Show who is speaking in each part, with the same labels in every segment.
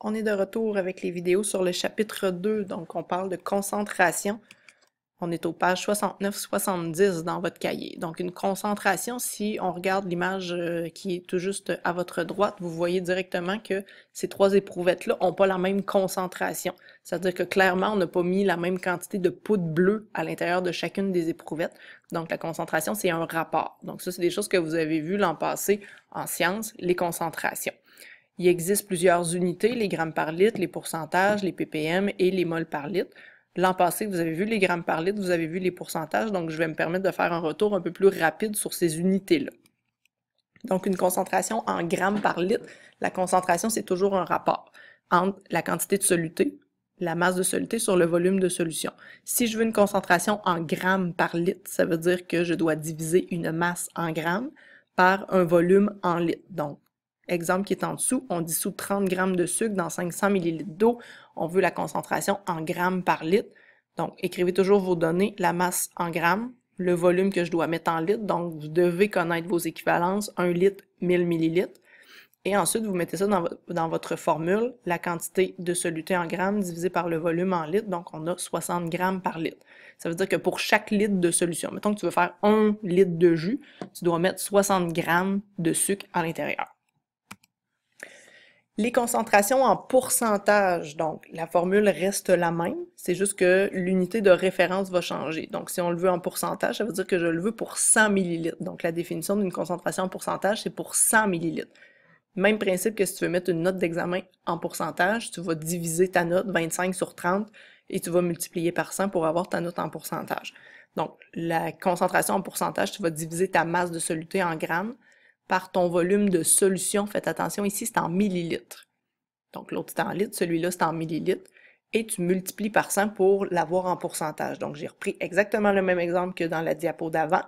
Speaker 1: On est de retour avec les vidéos sur le chapitre 2, donc on parle de concentration. On est aux pages 69-70 dans votre cahier. Donc une concentration, si on regarde l'image qui est tout juste à votre droite, vous voyez directement que ces trois éprouvettes-là n'ont pas la même concentration. C'est-à-dire que clairement, on n'a pas mis la même quantité de poudre bleue à l'intérieur de chacune des éprouvettes. Donc la concentration, c'est un rapport. Donc ça, c'est des choses que vous avez vues l'an passé en sciences, les concentrations. Il existe plusieurs unités, les grammes par litre, les pourcentages, les ppm et les moles par litre. L'an passé, vous avez vu les grammes par litre, vous avez vu les pourcentages, donc je vais me permettre de faire un retour un peu plus rapide sur ces unités-là. Donc, une concentration en grammes par litre, la concentration, c'est toujours un rapport entre la quantité de soluté, la masse de soluté sur le volume de solution. Si je veux une concentration en grammes par litre, ça veut dire que je dois diviser une masse en grammes par un volume en litres. Donc, exemple qui est en dessous, on dissout 30 grammes de sucre dans 500 ml d'eau. On veut la concentration en grammes par litre. Donc, écrivez toujours vos données, la masse en grammes, le volume que je dois mettre en litres. Donc, vous devez connaître vos équivalences, 1 litre, 1000 millilitres. Et ensuite, vous mettez ça dans votre formule, la quantité de soluté en grammes divisé par le volume en litres. Donc, on a 60 grammes par litre. Ça veut dire que pour chaque litre de solution, mettons que tu veux faire 1 litre de jus, tu dois mettre 60 grammes de sucre à l'intérieur. Les concentrations en pourcentage, donc la formule reste la même, c'est juste que l'unité de référence va changer. Donc si on le veut en pourcentage, ça veut dire que je le veux pour 100 millilitres. Donc la définition d'une concentration en pourcentage, c'est pour 100 millilitres. Même principe que si tu veux mettre une note d'examen en pourcentage, tu vas diviser ta note 25 sur 30 et tu vas multiplier par 100 pour avoir ta note en pourcentage. Donc la concentration en pourcentage, tu vas diviser ta masse de soluté en grammes par ton volume de solution. Faites attention, ici, c'est en millilitres. Donc, l'autre, c'est en litres, celui-là, c'est en millilitres. Et tu multiplies par 100 pour l'avoir en pourcentage. Donc, j'ai repris exactement le même exemple que dans la diapo d'avant.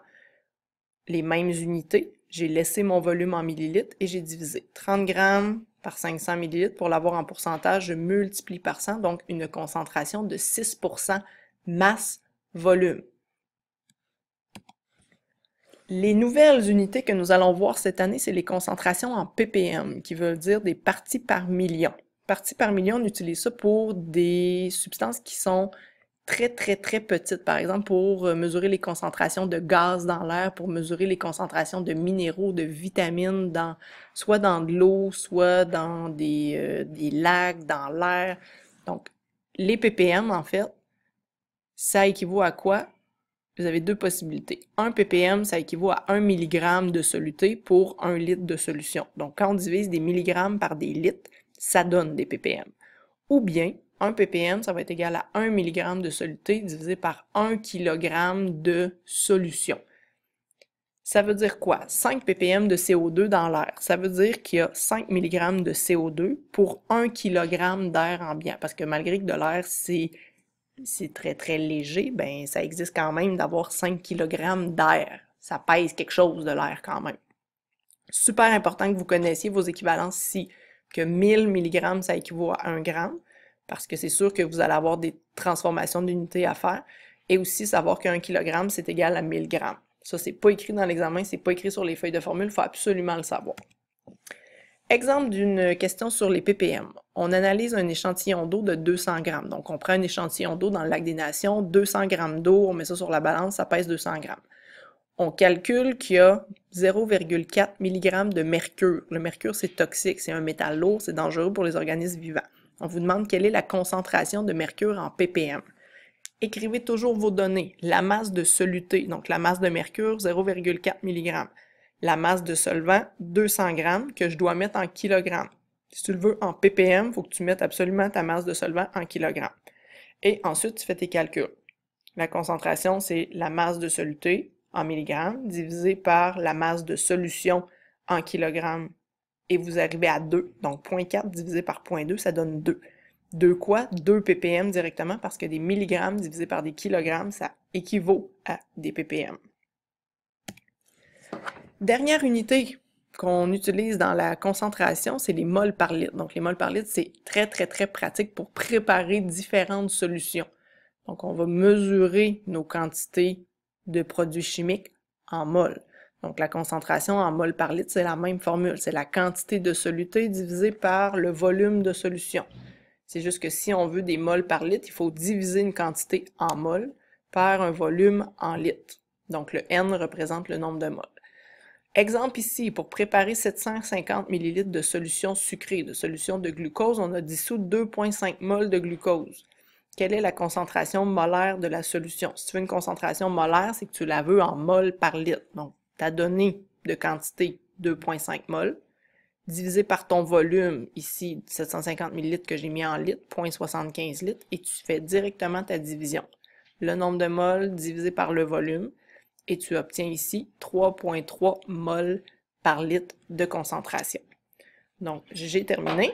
Speaker 1: Les mêmes unités. J'ai laissé mon volume en millilitres et j'ai divisé 30 grammes par 500 millilitres. Pour l'avoir en pourcentage, je multiplie par 100, donc une concentration de 6% masse-volume. Les nouvelles unités que nous allons voir cette année, c'est les concentrations en ppm, qui veut dire des parties par million. Parties par million, on utilise ça pour des substances qui sont très petites. Par exemple, pour mesurer les concentrations de gaz dans l'air, pour mesurer les concentrations de minéraux, de vitamines, soit dans de l'eau, soit dans des lacs, dans l'air. Donc, les ppm, en fait, ça équivaut à quoi? Vous avez deux possibilités. 1 ppm, ça équivaut à 1 mg de soluté pour 1 litre de solution. Donc, quand on divise des milligrammes par des litres, ça donne des ppm. Ou bien, 1 ppm, ça va être égal à 1 mg de soluté divisé par 1 kg de solution. Ça veut dire quoi? 5 ppm de CO2 dans l'air. Ça veut dire qu'il y a 5 mg de CO2 pour 1 kg d'air ambiant. Parce que malgré que de l'air, c'est très léger, ben ça existe quand même d'avoir 5 kg d'air. Ça pèse quelque chose de l'air quand même. Super important que vous connaissiez vos équivalences ici, que 1000 mg ça équivaut à 1 gramme, parce que c'est sûr que vous allez avoir des transformations d'unités à faire, et aussi savoir qu'un kg c'est égal à 1000 grammes. Ça, c'est pas écrit dans l'examen, c'est pas écrit sur les feuilles de formule, il faut absolument le savoir. Exemple d'une question sur les ppm. On analyse un échantillon d'eau de 200 grammes. Donc, on prend un échantillon d'eau dans le lac des Nations, 200 grammes d'eau, on met ça sur la balance, ça pèse 200 grammes. On calcule qu'il y a 0,4 mg de mercure. Le mercure, c'est toxique, c'est un métal lourd, c'est dangereux pour les organismes vivants. On vous demande quelle est la concentration de mercure en ppm. Écrivez toujours vos données. La masse de soluté, donc la masse de mercure, 0,4 mg. La masse de solvant, 200 grammes, que je dois mettre en kilogrammes. Si tu le veux en ppm, il faut que tu mettes absolument ta masse de solvant en kilogrammes. Et ensuite, tu fais tes calculs. La concentration, c'est la masse de soluté en milligrammes divisé par la masse de solution en kilogrammes. Et vous arrivez à 2. Donc, 0,4 divisé par 0,2, ça donne 2. 2 quoi? 2 ppm directement parce que des milligrammes divisé par des kilogrammes, ça équivaut à des ppm. Dernière unité qu'on utilise dans la concentration, c'est les moles par litre. Donc, les moles par litre, c'est très pratique pour préparer différentes solutions. Donc, on va mesurer nos quantités de produits chimiques en moles. Donc, la concentration en mol par litre, c'est la même formule. C'est la quantité de soluté divisée par le volume de solution. C'est juste que si on veut des mols par litre, il faut diviser une quantité en mol par un volume en litres. Donc, le N représente le nombre de mols. Exemple ici, pour préparer 750 ml de solution sucrée, de solution de glucose, on a dissous 2,5 mol de glucose. Quelle est la concentration molaire de la solution? Si tu veux une concentration molaire, c'est que tu la veux en mol par litre. Donc, ta donnée de quantité, 2,5 mol, divisé par ton volume, ici, 750 ml que j'ai mis en litres, 0,75 litres, et tu fais directement ta division. Le nombre de mols divisé par le volume, et tu obtiens ici 3,3 mol par litre de concentration. Donc, j'ai terminé.